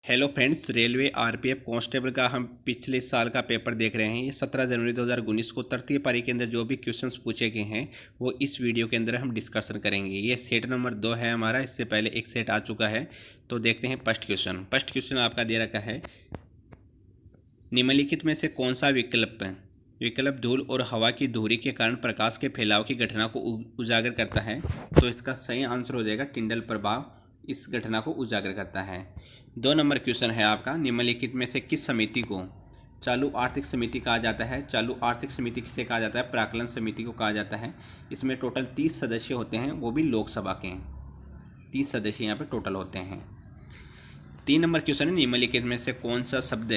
Hello friends, railway RPF constable का हम पिछले साल का पेपर देख रहे हैं। ये 17 जनवरी 2019 को तृतीय पारी के अंदर जो भी क्वेश्चंस पूछे गए हैं वो इस वीडियो के अंदर हम डिस्कशन करेंगे। ये सेट नंबर 2 है हमारा। इससे पहले एक सेट आ चुका है। तो देखते हैं फर्स्ट क्वेश्चन। फर्स्ट क्वेश्चन आपका दे रखा है, निम्नलिखित में से कौन सा विकल्प धूल और हवा की दूरी के कारण प्रकाश के फैलाव की घटना को उजागर करता है? तो इसका सही आंसर हो जाएगा टिंडल प्रभाव इस घटना को उजागर करता है। 2 नंबर क्वेश्चन है आपका, निम्नलिखित में से किस समिति को चालू आर्थिक समिति कहा जाता है? चालू आर्थिक समिति किसे कहा जाता है? प्राक्कलन समिति को कहा जाता है। इसमें टोटल 30 सदस्य होते हैं, वो भी लोकसभा के 30 सदस्य यहाँ पे टोटल होते हैं। 3 नंबर क्वेश्चन है, निम्नलिखित में से कौन सा शब्द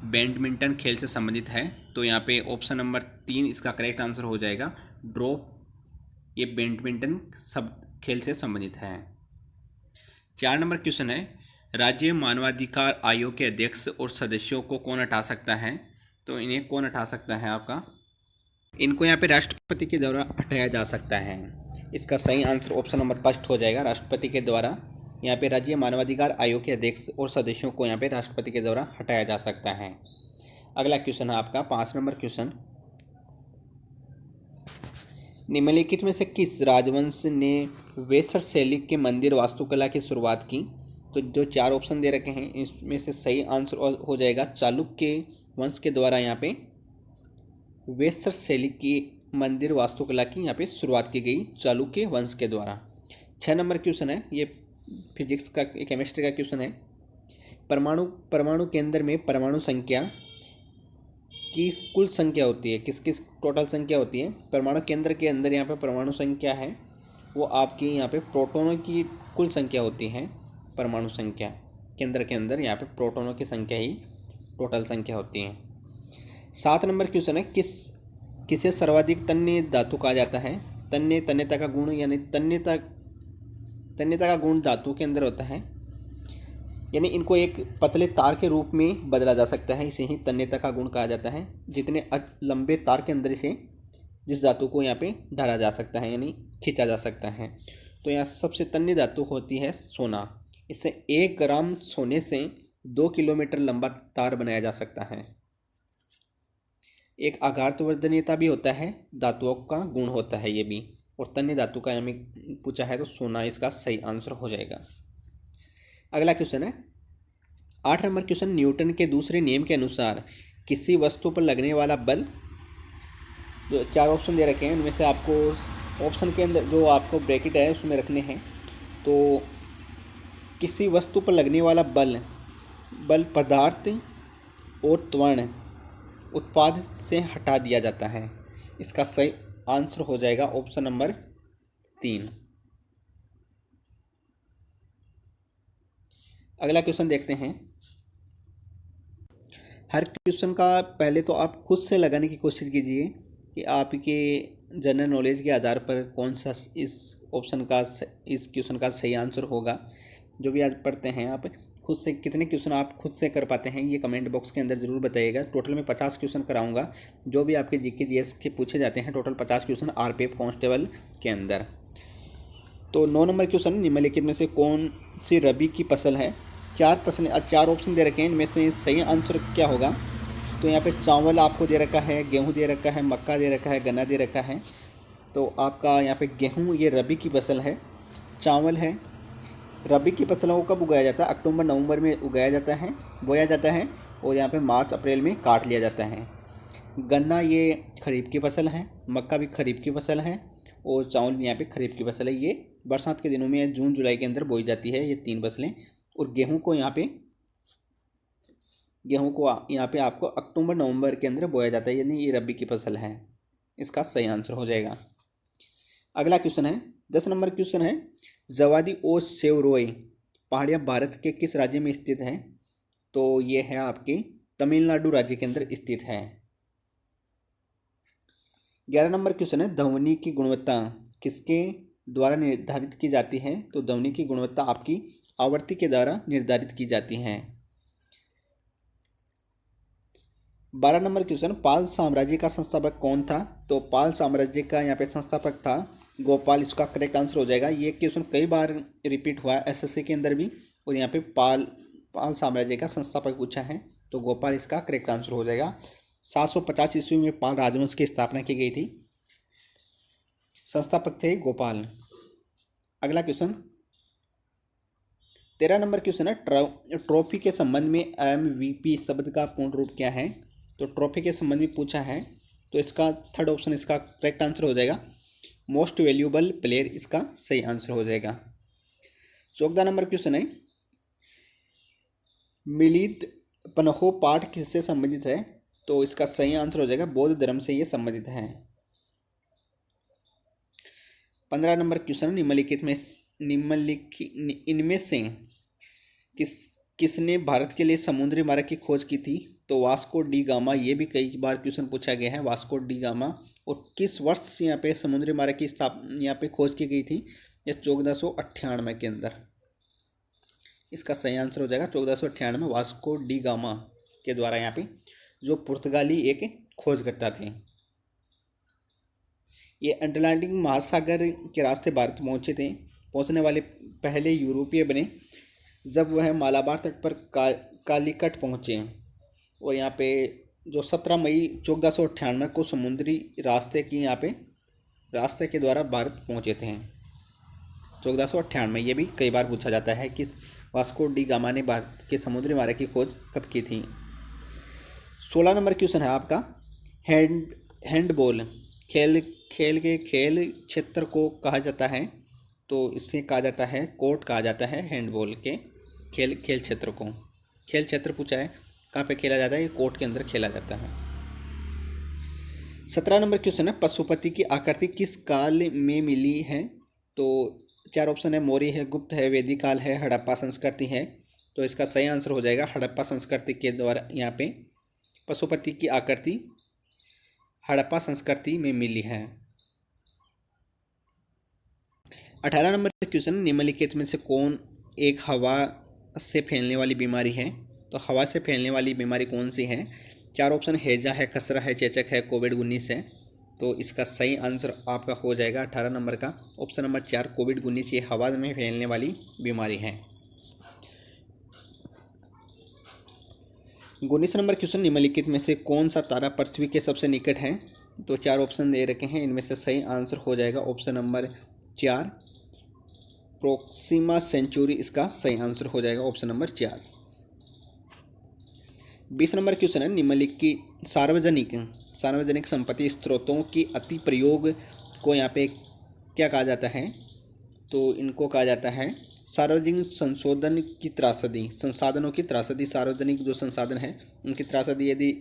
बैडमिंटन खेल से संबंधित है? तो यहाँ पे ऑप्शन नंबर 3 इसका करेक्ट आंसर हो जाएगा, ड्रॉप। ये बैडमिंटन सब खेल से संबंधित है। 4 नंबर क्वेश्चन है, राज्य मानवाधिकार आयोग के अध्यक्ष और सदस्यों को कौन हटा सकता है? तो इन्हें कौन हटा सकता है आपका? इनको यहाँ पे राष्ट्रपति के द्वारा हटाया जा सकता है। इसका सही आंसर ऑप्शन नंबर फर्स्ट हो जाएगा, राष्ट्रपति के द्वारा। यहाँ पे राज्य मानवाधिकार आयोग के अध्यक्ष और सदस्यों को यहाँ पे राष्ट्रपति के द्वारा हटाया जा सकता है। अगला क्वेश्चन है आपका 5 नंबर क्वेश्चन, निम्नलिखित में से किस राजवंश ने वेसर शैली के मंदिर वास्तुकला की शुरुआत की? तो जो 4 ऑप्शन दे रखे हैं इसमें से सही आंसर हो जाएगा चालुक्य वंश के द्वारा यहाँ पे वेसर शैली की मंदिर वास्तुकला की यहाँ पे शुरुआत की गई चालुक्य वंश के द्वारा। 6 नंबर क्वेश्चन है, ये फिजिक्स का केमिस्ट्री का क्वेश्चन है, परमाणु केंद्र में परमाणु संख्या की कुल संख्या होती है, किस किस टोटल संख्या होती है? परमाणु केंद्र के अंदर यहाँ पे परमाणु संख्या है वो आपकी यहाँ पे प्रोटॉनों की कुल संख्या होती है। परमाणु संख्या केंद्र के अंदर यहाँ पे प्रोटॉनों की संख्या ही टोटल संख्या होती है। 7 नंबर क्वेश्चन है, किसे सर्वाधिक तन्य धातु कहा जाता है? तन्यता का गुण यानी तन्यता का गुण धातु के अंदर होता है, यानी इनको एक पतले तार के रूप में बदला जा सकता है, इसे ही तन्यता का गुण कहा जाता है। जितने लंबे तार के अंदर इसे जिस धातु को यहाँ पे डाला जा सकता है यानी खींचा जा सकता है। तो यहाँ सबसे तन्य धातु होती है सोना। इससे 1 ग्राम सोने से 2 किलोमीटर लंबा तार बनाया जा सकता है। एक आघातवर्धनीयता भी होता है, धातुओं का गुण होता है ये भी। और तन्य धातु का हमें पूछा है तो सोना इसका सही आंसर हो जाएगा। अगला क्वेश्चन है 8 नंबर क्वेश्चन, न्यूटन के दूसरे नियम के अनुसार किसी वस्तु पर लगने वाला बल, जो 4 ऑप्शन दे रखे हैं उनमें से आपको ऑप्शन के अंदर जो आपको ब्रैकेट है उसमें रखने हैं। तो किसी वस्तु पर लगने वाला बल पदार्थ और त्वरण उत्पाद से हटा दिया जाता है। इसका सही आंसर हो जाएगा ऑप्शन नंबर 3। अगला क्वेश्चन देखते हैं। हर क्वेश्चन का पहले तो आप खुद से लगाने की कोशिश कीजिए कि आपके जनरल नॉलेज के आधार पर कौन सा इस क्वेश्चन का सही आंसर होगा। जो भी आज पढ़ते हैं आप खुद से कितने क्वेश्चन आप खुद से कर पाते हैं ये कमेंट बॉक्स के अंदर ज़रूर बताइएगा। टोटल में 50 क्वेश्चन कराऊंगा, जो भी आपके जीके जीएस के पूछे जाते हैं। टोटल 50 क्वेश्चन आरपीएफ कांस्टेबल के अंदर। तो 9 नंबर क्वेश्चन, निम्नलिखित में से कौन सी रबी की फसल है? 4 ऑप्शन दे रखे हैं, इनमें से सही आंसर क्या होगा? तो यहाँ पे चावल आपको दे रखा है, गेहूँ दे रखा है, मक्का दे रखा है, गन्ना दे रखा है। तो आपका यहाँ पे गेहूँ ये रबी की फसल है, चावल है। रबी की फसलों को कब उगाया जाता है? अक्टूबर नवंबर में उगाया जाता है, बोया जाता है, और यहाँ पे मार्च अप्रैल में काट लिया जाता है। गन्ना ये खरीफ की फसल है, मक्का भी खरीफ की फसल है, और चावल भी यहाँ पे खरीफ की फसल है। ये बरसात के दिनों में जून जुलाई के अंदर बोई जाती है ये 3 फसलें। और गेहूँ को यहाँ पे आपको अक्टूबर नवंबर के अंदर बोया जाता है, यानी ये रबी की फसल है। इसका सही आंसर हो जाएगा। अगला क्वेश्चन है 10 नंबर क्वेश्चन है, जवादी और सेवरोई पहाड़ियाँ भारत के किस राज्य में स्थित हैं? तो ये है आपके तमिलनाडु राज्य के अंदर स्थित है। 11 नंबर क्वेश्चन है, ध्वनि की गुणवत्ता किसके द्वारा निर्धारित की जाती है? तो ध्वनि की गुणवत्ता आपकी आवृत्ति के द्वारा निर्धारित की जाती है। 12 नंबर क्वेश्चन, पाल साम्राज्य का संस्थापक कौन था? तो पाल साम्राज्य का यहाँ पे संस्थापक था गोपाल। इसका करेक्ट आंसर हो जाएगा। ये क्वेश्चन कई बार रिपीट हुआ है एसएससी के अंदर भी, और यहाँ पे पाल पाल साम्राज्य का संस्थापक पूछा है, तो गोपाल इसका करेक्ट आंसर हो जाएगा। 750 ईस्वी में पाल राजवंश की स्थापना की गई थी। संस्थापक थे गोपाल। अगला क्वेश्चन 13 नंबर क्वेश्चन है, ट्रॉफी के संबंध में MVP शब्द का पूर्ण रूप क्या है? तो ट्रॉफी के संबंध में पूछा है, तो इसका थर्ड ऑप्शन इसका करेक्ट आंसर हो जाएगा। मोस्ट वैल्यूएबल प्लेयर इसका सही आंसर हो जाएगा। 14 नंबर क्वेश्चन है, मिलित पनहो पाठ किससे संबंधित है? तो इसका सही आंसर हो जाएगा बौद्ध धर्म से ये संबंधित है। 15 नंबर क्वेश्चन, इनमें से किसने भारत के लिए समुद्री मार्ग की खोज की थी? तो वास्को डी गामा। ये भी कई बार क्वेश्चन पूछा गया है, वास्को डी गामा। और किस वर्ष यहाँ पे समुद्री मार्ग की स्थापना यहाँ पे खोज की गई थी? ये 1498 के अंदर। इसका सही आंसर हो जाएगा 1498 वास्को डी गामा के द्वारा यहाँ पे, जो पुर्तगाली एक खोजकर्ता थे। ये अटलांटिक महासागर के रास्ते भारत पहुँचे थे। पहुँचने वाले पहले यूरोपीय बने जब वह मालाबार तट पर कालीकट पहुँचे। और यहाँ पे जो 17 मई 1498 को समुद्री रास्ते के द्वारा भारत पहुँचे थे। 1498 ये भी कई बार पूछा जाता है कि वास्को डी गामा ने भारत के समुद्री मार्ग की खोज कब की थी। 16 नंबर क्वेश्चन है आपका, हैंडबॉल खेल के खेल क्षेत्र को कहा जाता है? तो इसे कहा जाता है कोर्ट कहा जाता है। हैंडबॉल के खेल क्षेत्र को, खेल क्षेत्र पूछा है कहाँ पे खेला जाता है? ये कोर्ट के अंदर खेला जाता है। 17 नंबर क्वेश्चन है, पशुपति की आकृति किस काल में मिली है? तो 4 ऑप्शन है, मौर्य है, गुप्त है, वैदिक काल है, हड़प्पा संस्कृति है। तो इसका सही आंसर हो जाएगा हड़प्पा संस्कृति के द्वारा यहाँ पे पशुपति की आकृति हड़प्पा संस्कृति में मिली है। 18 नंबर क्वेश्चन, निम्नलिखित में से कौन एक हवा से फैलने वाली बीमारी है? तो हवा से फैलने वाली बीमारी कौन सी है? 4 ऑप्शन, हैजा है, खसरा है, चेचक है, कोविड-19 है। तो इसका सही आंसर आपका हो जाएगा 18 नंबर का ऑप्शन नंबर 4 कोविड-19। ये हवा में फैलने वाली बीमारी है। 19 नंबर क्वेश्चन, निम्नलिखित में से कौन सा तारा पृथ्वी के सबसे निकट है? तो 4 ऑप्शन दे रखे हैं, इनमें से सही आंसर हो जाएगा ऑप्शन नंबर 4 प्रोक्सिमा सेंचुरी। इसका सही आंसर हो जाएगा ऑप्शन नंबर 4। 20 नंबर क्वेश्चन है, निम्नलिखित सार्वजनिक संपत्ति स्रोतों की अति प्रयोग को यहाँ पे क्या कहा जाता है? तो इनको कहा जाता है सार्वजनिक संशोधन की त्रासदी, संसाधनों की त्रासदी। सार्वजनिक जो संसाधन है उनकी त्रासदी यदि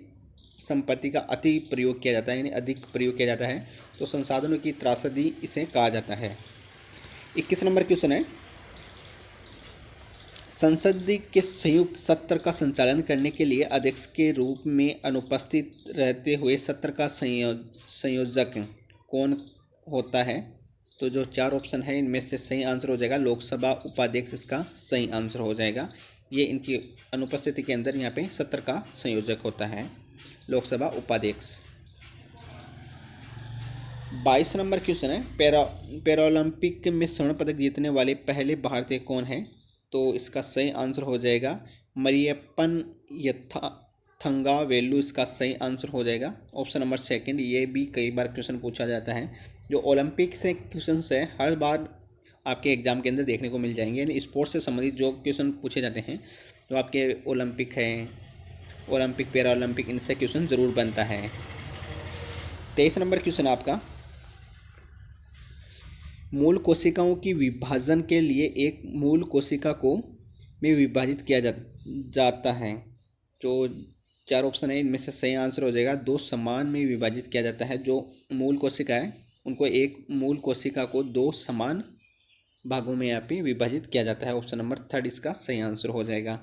संपत्ति का अति प्रयोग किया जाता है यानी अधिक प्रयोग किया जाता है तो संसाधनों की त्रासदी इसे कहा जाता है। 21 नंबर क्वेश्चन है, संसद के संयुक्त सत्र का संचालन करने के लिए अध्यक्ष के रूप में अनुपस्थित रहते हुए सत्र का संयोजक कौन होता है? तो जो 4 ऑप्शन है इनमें से सही आंसर हो जाएगा लोकसभा उपाध्यक्ष। इसका सही आंसर हो जाएगा। ये इनकी अनुपस्थिति के अंदर यहाँ पे सत्र का संयोजक होता है लोकसभा उपाध्यक्ष। 22 नंबर क्वेश्चन है, पैरालंपिक में स्वर्ण पदक जीतने वाले पहले भारतीय कौन है? तो इसका सही आंसर हो जाएगा मरियप्पन थंगावेलु। इसका सही आंसर हो जाएगा ऑप्शन नंबर 2। ये भी कई बार क्वेश्चन पूछा जाता है। जो ओलंपिक से क्वेश्चन है हर बार आपके एग्जाम के अंदर देखने को मिल जाएंगे, यानी स्पोर्ट्स से संबंधित जो क्वेश्चन पूछे जाते हैं जो आपके ओलंपिक है, ओलंपिक पैरालंपिक, इनसे क्वेश्चन ज़रूर बनता है। 23 नंबर क्वेश्चन आपका, मूल कोशिकाओं की विभाजन के लिए एक मूल कोशिका को में विभाजित किया जाता है। तो 4 ऑप्शन है, इनमें से सही आंसर हो जाएगा 2 समान में विभाजित किया जाता है। जो मूल कोशिका है उनको एक मूल कोशिका को 2 समान भागों में यहाँ पे विभाजित किया जाता है। ऑप्शन नंबर 3 इसका सही आंसर हो जाएगा।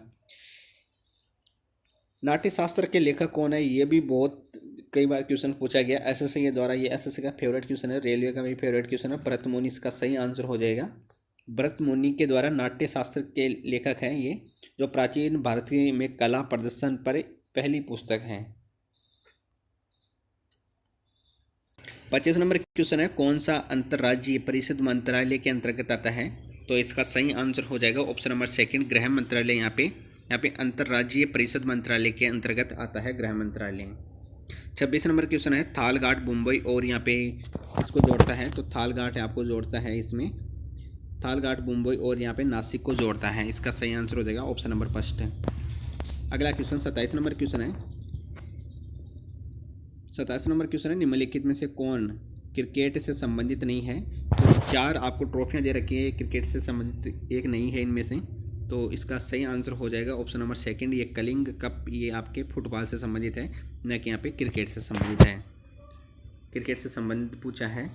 नाट्यशास्त्र के लेखक कौन है? ये भी बहुत कई बार क्वेश्चन पूछा गया एसएससी के द्वारा। ये एसएससी का फेवरेट क्वेश्चन है, रेलवे का भी फेवरेट क्वेश्चन है। भरत मुनि इसका सही आंसर हो जाएगा। भरत मुनि के द्वारा नाट्यशास्त्र के लेखक हैं ये, जो प्राचीन भारत में कला प्रदर्शन पर पहली पुस्तक है। 25 नंबर क्वेश्चन है, कौन सा अंतर्राज्यीय परिषद मंत्रालय के अंतर्गत आता है? तो इसका सही आंसर हो जाएगा ऑप्शन नंबर 2 गृह मंत्रालय यहाँ पे यहाँ पे अंतर्राज्यीय परिषद मंत्रालय के अंतर्गत आता है गृह मंत्रालय। 26 नंबर क्वेश्चन है थालघाट मुंबई और यहाँ पे इसको जोड़ता है, तो थालघाट आपको जोड़ता है इसमें, थालघाट मुंबई और यहाँ पे नासिक को जोड़ता है। इसका सही आंसर हो जाएगा ऑप्शन नंबर फर्स्ट है। अगला क्वेश्चन 27 नंबर क्वेश्चन है, 27 नंबर क्वेश्चन है निम्नलिखित में से कौन क्रिकेट से संबंधित नहीं है। तो 4 आपको ट्रॉफियाँ दे रखी है, क्रिकेट से संबंधित एक नहीं है इनमें से, तो इसका सही आंसर हो जाएगा ऑप्शन नंबर सेकंड। ये कलिंग कप ये आपके फुटबॉल से संबंधित है, न कि यहाँ पे क्रिकेट से संबंधित है। क्रिकेट से संबंधित पूछा है,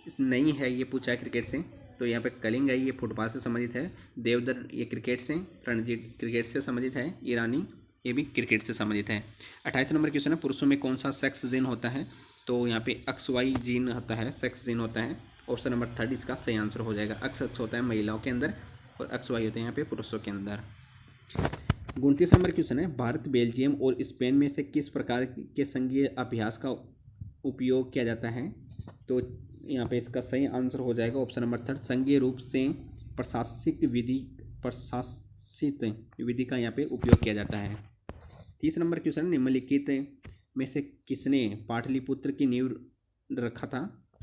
इस नहीं है ये पूछा है क्रिकेट से, तो यहाँ पे कलिंग है ये फुटबॉल से संबंधित है। देवधर ये क्रिकेट से, रणजी क्रिकेट से संबंधित है। ईरानी ये भी क्रिकेट से संबंधित है। 28 नंबर क्वेश्चन है पुरुषों में कौन सा सेक्स जीन होता है। तो यहाँ पे XY जीन होता है, सेक्स जीन होता है। ऑप्शन नंबर थर्ड इसका सही आंसर हो जाएगा। X होता है महिलाओं के अंदर और XY होते हैं यहाँ पे पुरुषों के अंदर। 29 नंबर क्वेश्चन है भारत, बेल्जियम और स्पेन में से किस प्रकार के संघीय अभ्यास का उपयोग किया जाता है। तो यहाँ पे इसका सही आंसर हो जाएगा ऑप्शन नंबर थर्ड, संघीय रूप से प्रशासित विधि का यहाँ पे उपयोग किया जाता है। 30 नंबर क्वेश्चन, निम्नलिखित में से किसने पाटलिपुत्र की नींव रखा था।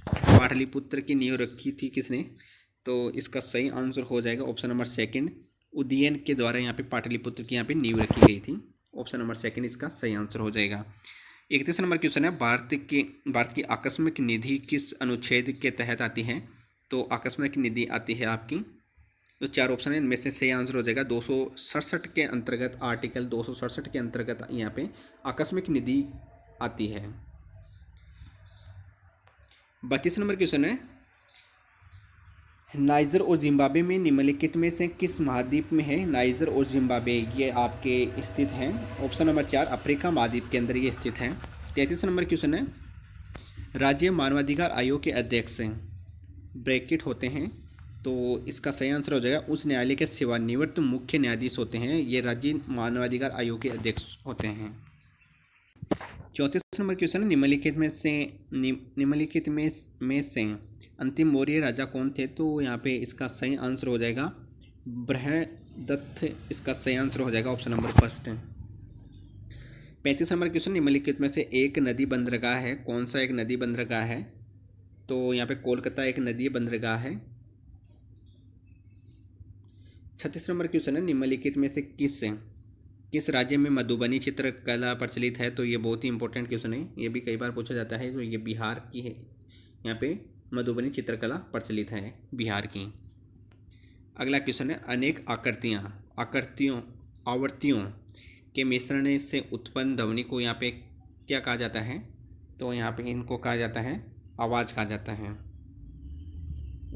पाटलिपुत्र की नींव रखी थी किसने, तो इसका सही आंसर हो जाएगा ऑप्शन नंबर सेकंड, उदयन के द्वारा यहाँ पे पाटलिपुत्र की यहाँ पे नींव रखी गई थी। ऑप्शन नंबर सेकंड इसका सही आंसर हो जाएगा। 31 नंबर क्वेश्चन है भारत की आकस्मिक निधि किस अनुच्छेद के तहत आती है। तो आकस्मिक निधि आती है आपकी, तो 4 ऑप्शन है, इनमें से सही आंसर हो जाएगा 267 के अंतर्गत, आर्टिकल 267 के अंतर्गत यहाँ पे आकस्मिक निधि आती है। 32 नंबर क्वेश्चन है नाइजर और जिम्बाब्वे में निम्नलिखित में से किस महाद्वीप में है। नाइजर और जिम्बाब्वे ये आपके स्थित हैं। ऑप्शन नंबर 4 अफ्रीका महाद्वीप के अंदर ये स्थित हैं। 33 नंबर क्वेश्चन है राज्य मानवाधिकार आयोग के अध्यक्ष ब्रैकेट होते हैं। तो इसका सही आंसर हो जाएगा उस न्यायालय के सेवानिवृत्त मुख्य न्यायाधीश होते हैं, ये राज्य मानवाधिकार आयोग के अध्यक्ष होते हैं। 34 नंबर क्वेश्चन है निम्नलिखित में से अंतिम मौर्य राजा कौन थे। तो यहाँ पे इसका सही आंसर हो जाएगा बृहदत्त, इसका सही आंसर हो जाएगा ऑप्शन नंबर फर्स्ट है। 35 नंबर क्वेश्चन निम्नलिखित में से एक नदी बंदरगाह है, कौन सा एक नदी बंदरगाह है। तो यहाँ पे कोलकाता एक नदी बंदरगाह है। 36 नंबर क्वेश्चन है निम्नलिखित में से किस राज्य में मधुबनी चित्रकला प्रचलित है। तो ये बहुत ही इंपॉर्टेंट क्वेश्चन है, ये भी कई बार पूछा जाता है। तो ये बिहार की है, यहाँ पे मधुबनी चित्रकला प्रचलित है बिहार की। अगला क्वेश्चन है अनेक आवर्तियों के मिश्रण से उत्पन्न ध्वनि को यहाँ पे क्या कहा जाता है। तो यहाँ पे इनको कहा जाता है आवाज़ कहा जाता है।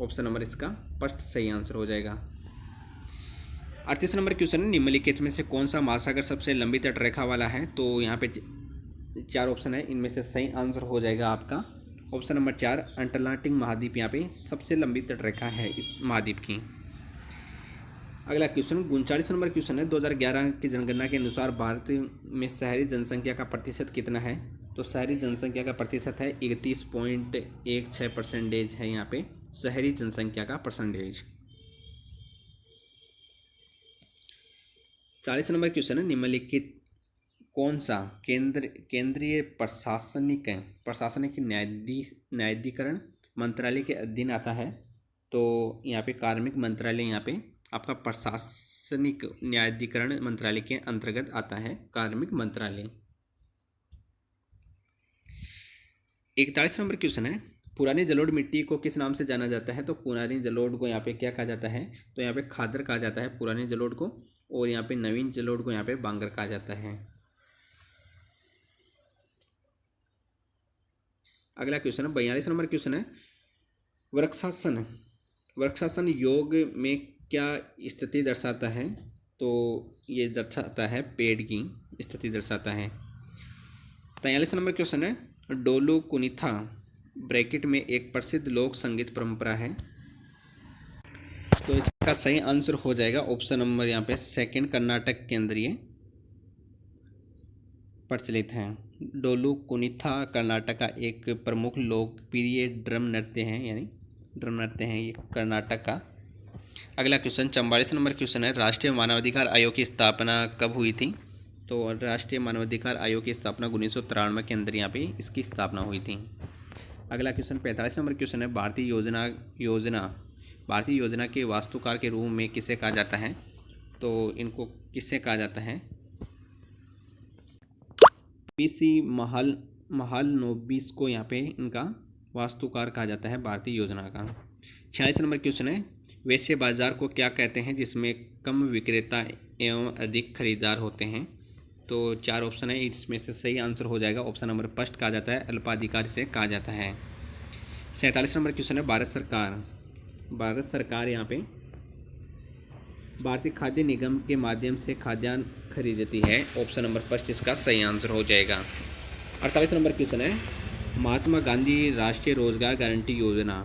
ऑप्शन नंबर इसका फर्स्ट सही आंसर हो जाएगा। 38 नंबर क्वेश्चन है निम्नलिखित में से कौन सा महासागर सबसे लंबी तटरेखा वाला है। तो यहाँ पे 4 ऑप्शन है, इनमें से सही आंसर हो जाएगा आपका ऑप्शन नंबर 4 अटलांटिक महाद्वीप यहाँ पे सबसे लंबी तटरेखा है इस महाद्वीप की। अगला क्वेश्चन 39 नंबर क्वेश्चन है 2011 की जनगणना के अनुसार भारत में शहरी जनसंख्या का प्रतिशत कितना है। तो शहरी जनसंख्या का प्रतिशत है 31.16% है यहाँ पे शहरी जनसंख्या का परसेंटेज। 40 नंबर क्वेश्चन है निम्नलिखित कौन सा केंद्रीय प्रशासनिक न्यायाधिकरण मंत्रालय के अधीन आता है। तो यहाँ पे कार्मिक मंत्रालय यहाँ पे आपका प्रशासनिक न्यायाधिकरण मंत्रालय के अंतर्गत आता है कार्मिक मंत्रालय। 41 नंबर क्वेश्चन है पुरानी जलोढ़ मिट्टी को किस नाम से जाना जाता है। तो पुरानी जलोढ़ को यहाँ पे क्या कहा जाता है। तो यहाँ पे खादर कहा जाता है पुरानी जलोढ़ को, और यहाँ पे नवीन जलोढ़ को यहाँ पे बांगर कहा जाता है। अगला क्वेश्चन है 42 नंबर क्वेश्चन है वृक्षासन योग में क्या स्थिति दर्शाता है। तो ये दर्शाता है पेड़ की स्थिति दर्शाता है। 43 नंबर क्वेश्चन है डोलू कुनिथा ब्रैकेट में एक प्रसिद्ध लोक संगीत परंपरा है। तो इसका सही आंसर हो जाएगा ऑप्शन नंबर यहाँ पे सेकंड, कर्नाटक के अंदर ये प्रचलित है। डोलू कुनिथा कर्नाटक का एक प्रमुख लोकप्रिय ड्रम नृत्य है, यानी ड्रम नृत्य है ये कर्नाटक का। अगला क्वेश्चन 44 नंबर क्वेश्चन है, राष्ट्रीय मानवाधिकार आयोग की स्थापना कब हुई थी? तो राष्ट्रीय मानवाधिकार आयोग की स्थापना 1993 के अंदर यहाँ पे इसकी स्थापना हुई थी। अगला क्वेश्चन 45 नंबर क्वेश्चन है, भारतीय योजना के वास्तुकार के रूप में किसे कहा जाता है? तो इनको किससे कहा जाता है? पीसी महालनोबिस को यहाँ पे इनका वास्तुकार कहा जाता है भारतीय योजना का। 46 नंबर क्वेश्चन है, वैश्य बाजार को क्या कहते हैं जिसमें कम विक्रेता एवं अधिक खरीदार होते हैं? तो 4 ऑप्शन है, इसमें से सही आंसर हो जाएगा ऑप्शन नंबर फर्स्ट कहा जाता है, अल्पाधिकार से कहा जाता है। 47 नंबर क्वेश्चन है, भारत सरकार यहाँ पे भारतीय खाद्य निगम के माध्यम से खाद्यान्न खरीदती है, ऑप्शन नंबर फर्स्ट इसका सही आंसर हो जाएगा। 48 नंबर क्वेश्चन है, महात्मा गांधी राष्ट्रीय रोजगार गारंटी योजना